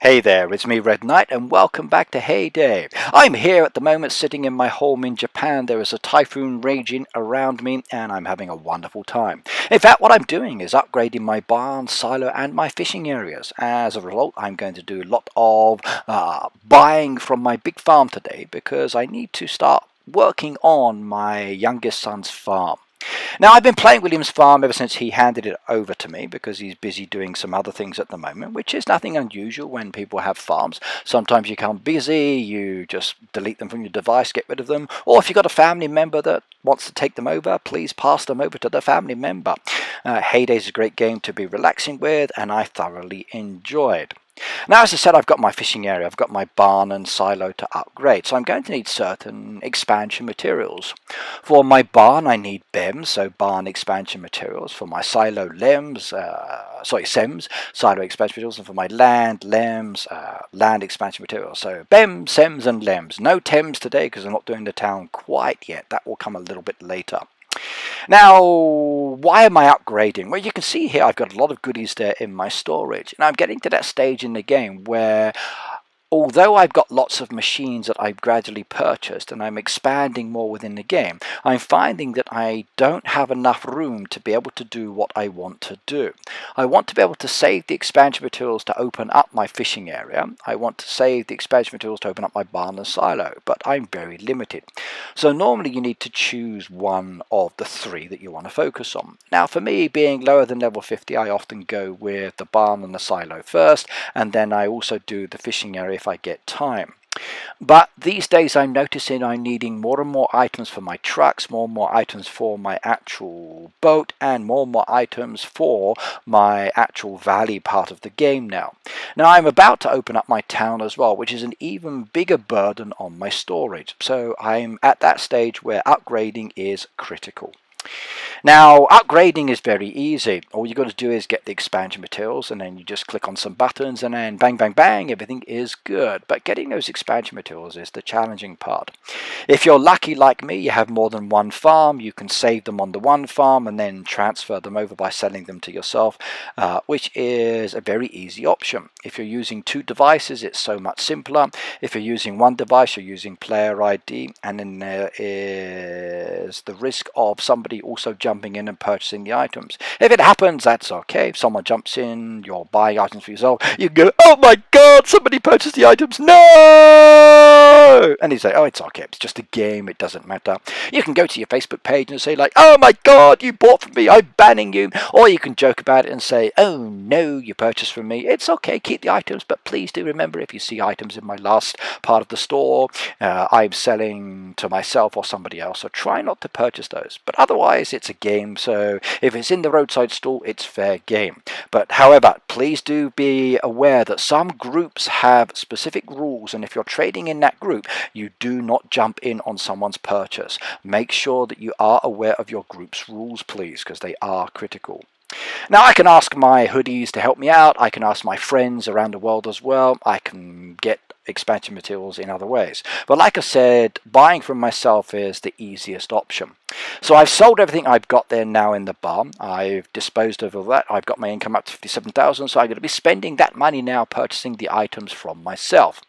Hey there, it's me Red Knight and welcome back to Hey Day. I'm here at the moment sitting in my home in Japan. There is a typhoon raging around me and I'm having a wonderful time. In fact, what I'm doing is upgrading my barn, silo and my fishing areas. As a result, I'm going to do a lot of buying from my big farm today because I need to start working on my youngest son's farm. Now, I've been playing William's farm ever since he handed it over to me because he's busy doing some other things at the moment, which is nothing unusual when people have farms. Sometimes you become busy, you just delete them from your device, get rid of them, or if you've got a family member that wants to take them over, please pass them over to the family member. Heyday is a great game to be relaxing with, and I thoroughly enjoyed. Now, as I said, I've got my fishing area, I've got my barn and silo to upgrade, so I'm going to need certain expansion materials. For my barn, I need BEMS, so barn expansion materials. For my silo, SEMS, silo expansion materials. And for my land, LEMS, land expansion materials. So BEMS, SEMS, and LEMS. No TEMS today because I'm not doing the town quite yet. That will come a little bit later. Now, why am I upgrading? Well, you can see here I've got a lot of goodies there in my storage. And I'm getting to that stage in the game where although I've got lots of machines that I've gradually purchased and I'm expanding more within the game, I'm finding that I don't have enough room to be able to do what I want to do. I want to be able to save the expansion materials to open up my fishing area. I want to save the expansion materials to open up my barn and silo, but I'm very limited. So normally you need to choose one of the three that you want to focus on. Now for me, being lower than level 50, I often go with the barn and the silo first, and then I also do the fishing area if I get time. But these days I'm noticing I'm needing more and more items for my trucks, more and more items for my actual boat, and more items for my actual valley part of the game now. Now I'm about to open up my town as well, which is an even bigger burden on my storage. So I'm at that stage where upgrading is critical. Now, upgrading is very easy. All you've got to do is get the expansion materials, and then you just click on some buttons, and then bang, bang, bang, everything is good. But getting those expansion materials is the challenging part. If you're lucky like me, you have more than one farm, you can save them on the one farm and then transfer them over by selling them to yourself, which is a very easy option. If you're using two devices, it's so much simpler. If you're using one device, you're using player ID, and then there is the risk of somebody also jumping in and purchasing the items. If it happens, that's okay. If someone jumps in, you're buying items for yourself, you can go, oh my god, somebody purchased the items, no! And you say, oh, it's okay, it's just a game, it doesn't matter. You can go to your Facebook page and say like, oh my god, you bought from me, I'm banning you. Or you can joke about it and say, oh no, you purchased from me. It's okay, keep the items, but please do remember, if you see items in my last part of the store, I'm selling to myself or somebody else, so try not to purchase those. But otherwise, it's a game, so if it's in the roadside stall, it's fair game. But however, please do be aware that some groups have specific rules, and if you're trading in that group, you do not jump in on someone's purchase. Make sure that you are aware of your group's rules, please, because they are critical. Now, I can ask my hoodies to help me out. I can ask my friends around the world as well. I can get expansion materials in other ways. But like I said, buying from myself is the easiest option. So I've sold everything I've got there now in the barn. I've disposed of all that. I've got my income up to 57,000, so I'm going to be spending that money now purchasing the items from myself.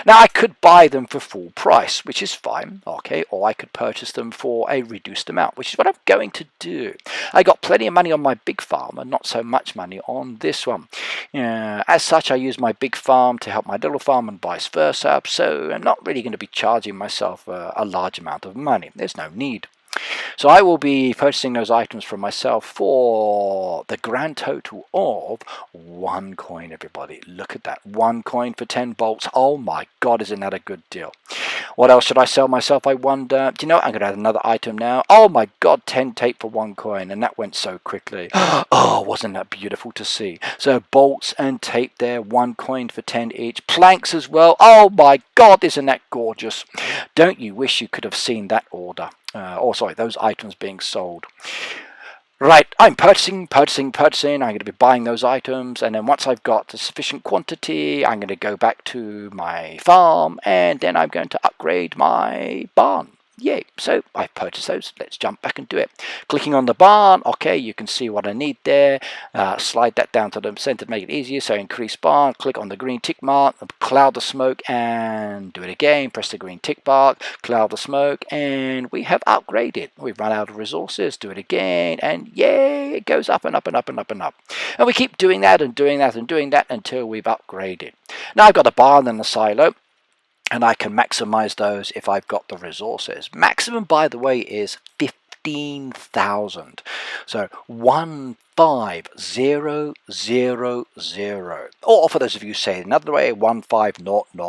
Now, I could buy them for full price, which is fine, okay, or I could purchase them for a reduced amount, which is what I'm going to do. I got plenty of money on my big farm and not so much money on this one. As such, I use my big farm to help my little farm and vice versa, so I'm not really going to be charging myself a large amount of money. There's no need. So I will be purchasing those items from myself for the grand total of 1 coin, everybody. Look at that. 1 coin for 10 bolts. Oh my god, isn't that a good deal? What else should I sell myself, I wonder? Do you know what? I'm going to add another item now. Oh my god, 10 tape for 1 coin. And that went so quickly. Oh, wasn't that beautiful to see? So bolts and tape there. 1 coin for 10 each. Planks as well. Oh my god, isn't that gorgeous? Don't you wish you could have seen that order? Those items being sold. Right, I'm purchasing. I'm going to be buying those items, and then once I've got a sufficient quantity, I'm going to go back to my farm, and then I'm going to upgrade my barn. yay. So I purchased those. Let's jump back and do it. Clicking on the barn, okay, you can see what I need there. Slide that down to the center to make it easier. So increase barn, click on the green tick mark, cloud the smoke, and do it again. Press the green tick mark, cloud the smoke, and we have upgraded. We've run out of resources. Do it again, and yay, it goes up and up and up and up and up. And we keep doing that and doing that and doing that until we've upgraded. Now I've got a barn and a silo, and I can maximize those if I've got the resources. Maximum, by the way, is 15,000. So 15000. Or for those of you who say it another way, 15000.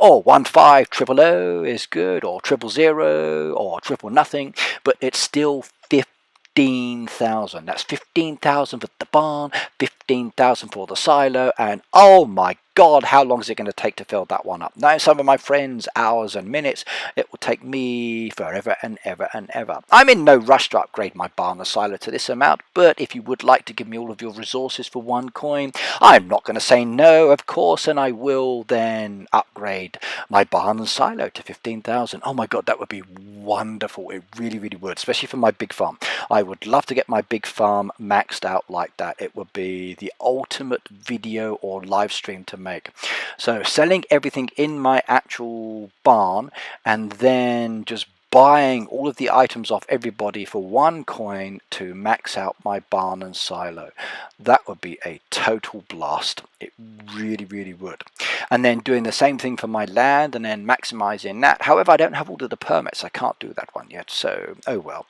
Or 15000 is good, or 000, or triple nothing, but it's still 15,000. That's 15,000 for the barn, 15,000 for the silo, and oh my God, how long is it going to take to fill that one up? Now, some of my friends, hours and minutes. It will take me forever and ever and ever. I'm in no rush to upgrade my barn or silo to this amount, but if you would like to give me all of your resources for 1 coin, I'm not going to say no, of course, and I will then upgrade my barn and silo to 15,000. Oh my God, that would be wonderful. It really, really would, especially for my big farm. I would love to get my big farm maxed out like that. It would be the ultimate video or live stream to make. So selling everything in my actual barn and then just buying all of the items off everybody for 1 coin to max out my barn and silo. That would be a total blast. It really, really would. And then doing the same thing for my land and then maximizing that. However, I don't have all of the permits. I can't do that one yet. So, oh well.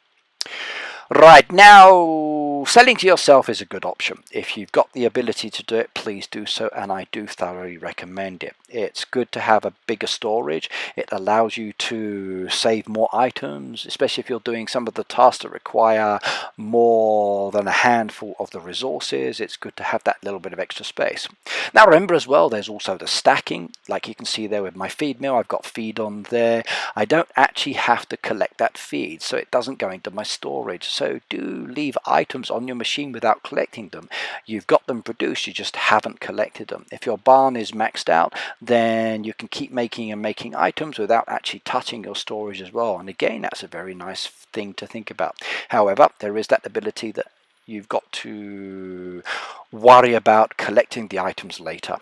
Right, now selling to yourself is a good option. If you've got the ability to do it, please do so, and I do thoroughly recommend it. It's good to have a bigger storage. It allows you to save more items, especially if you're doing some of the tasks that require more than a handful of the resources. It's good to have that little bit of extra space. Now remember as well, there's also the stacking. Like you can see there with my feed mill, I've got feed on there. I don't actually have to collect that feed, so it doesn't go into my storage. So do leave items on your machine without collecting them. You've got them produced, you just haven't collected them. If your barn is maxed out, then you can keep making and making items without actually touching your storage as well. And again, that's a very nice thing to think about. However, there is that ability that you've got to worry about collecting the items later.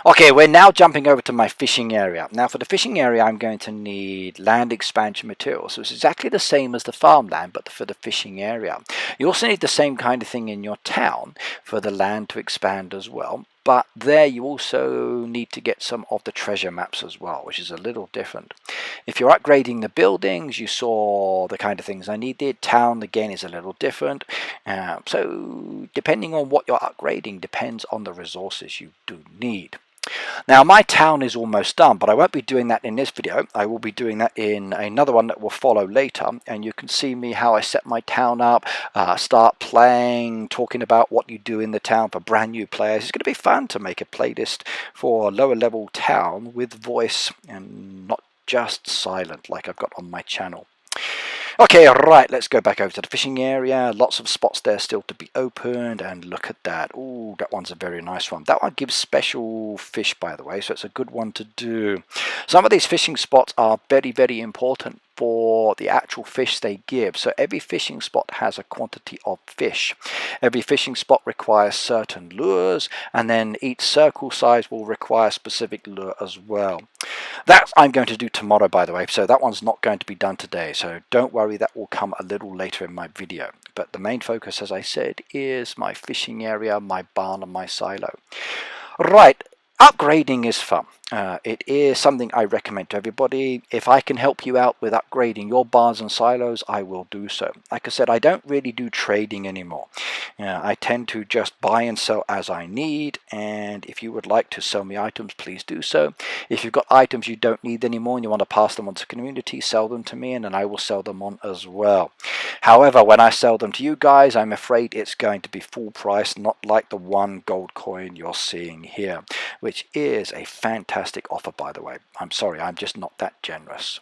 Okay, we're now jumping over to my fishing area. Now for the fishing area, I'm going to need land expansion materials. So it's exactly the same as the farmland, but for the fishing area. You also need the same kind of thing in your town for the land to expand as well. But there you also need to get some of the treasure maps as well, which is a little different. If you're upgrading the buildings, you saw the kind of things I needed. Town, again, is a little different. So depending on what you're upgrading depends on the resources you do need. Now my town is almost done, but I won't be doing that in this video. I will be doing that in another one that will follow later, and you can see me how I set my town up, start playing, talking about what you do in the town for brand new players. It's going to be fun to make a playlist for a lower level town with voice and not just silent like I've got on my channel. Okay, right, let's go back over to the fishing area. Lots of spots there still to be opened, and look at that. Ooh, that one's a very nice one. That one gives special fish, by the way, so it's a good one to do. Some of these fishing spots are very, very important for the actual fish they give. So every fishing spot has a quantity of fish. Every fishing spot requires certain lures, and then each circle size will require a specific lure as well. That I'm going to do tomorrow, by the way, so that one's not going to be done today, so don't worry, that will come a little later in my video. But the main focus, as I said, is my fishing area, my barn and my silo. Right, upgrading is fun. It is something I recommend to everybody. If I can help you out with upgrading your barns and silos, I will do so. Like I said, I don't really do trading anymore. I tend to just buy and sell as I need, and if you would like to sell me items, please do so. If you've got items you don't need anymore and you want to pass them on to the community, sell them to me and then I will sell them on as well. However, when I sell them to you guys, I'm afraid it's going to be full price, not like the 1 gold coin you're seeing here, which is a fantastic offer, by the way. I'm sorry, I'm just not that generous.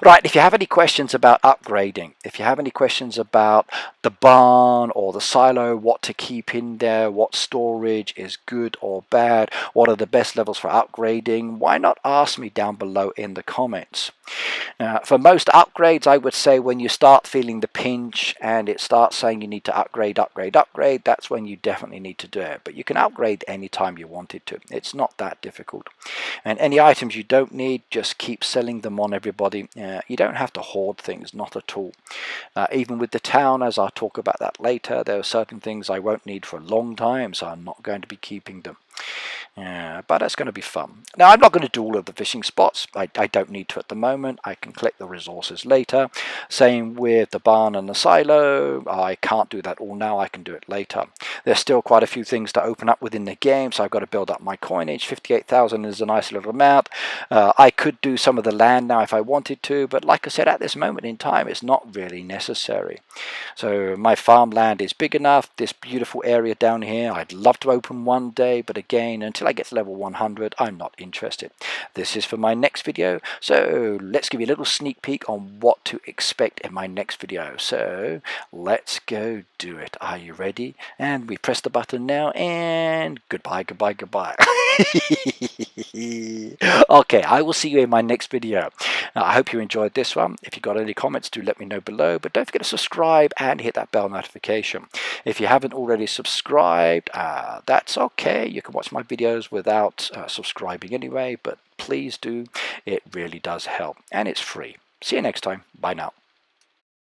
Right, if you have any questions about upgrading, if you have any questions about the barn or the silo, what to keep in there, what storage is good or bad, what are the best levels for upgrading, why not ask me down below in the comments. For most upgrades, I would say when you start feeling the pinch and it starts saying you need to upgrade, that's when you definitely need to do it. But you can upgrade anytime you wanted to. It's not that difficult. And any items you don't need, just keep selling them on, everybody. You don't have to hoard things, not at all. Even with the town, as I'll talk about that later, there are certain things I won't need for a long time, so I'm not going to be keeping them. But that's going to be fun. Now, I'm not going to do all of the fishing spots. I don't need to at the moment. I can collect the resources later. Same with the barn and the silo. I can't do that all now. I can do it later. There's still quite a few things to open up within the game, so I've got to build up my coinage. 58,000 is a nice little amount. I could do some of the land now if I wanted to, but like I said, at this moment in time, it's not really necessary. So my farmland is big enough. This beautiful area down here, I'd love to open one day, but again, until I get to level 100, I'm not interested. This is for my next video, so let's give you a little sneak peek on what to expect in my next video. So let's go do it. Are you ready? And we press the button now, and goodbye, goodbye, goodbye. Okay, I will see you in my next video. I hope you enjoyed this one. If you got any comments, do let me know below, but don't forget to subscribe and hit that bell notification. If you haven't already subscribed, that's okay. You can watch my videos without subscribing anyway, but please do. It really does help, and it's free. See you next time. Bye now.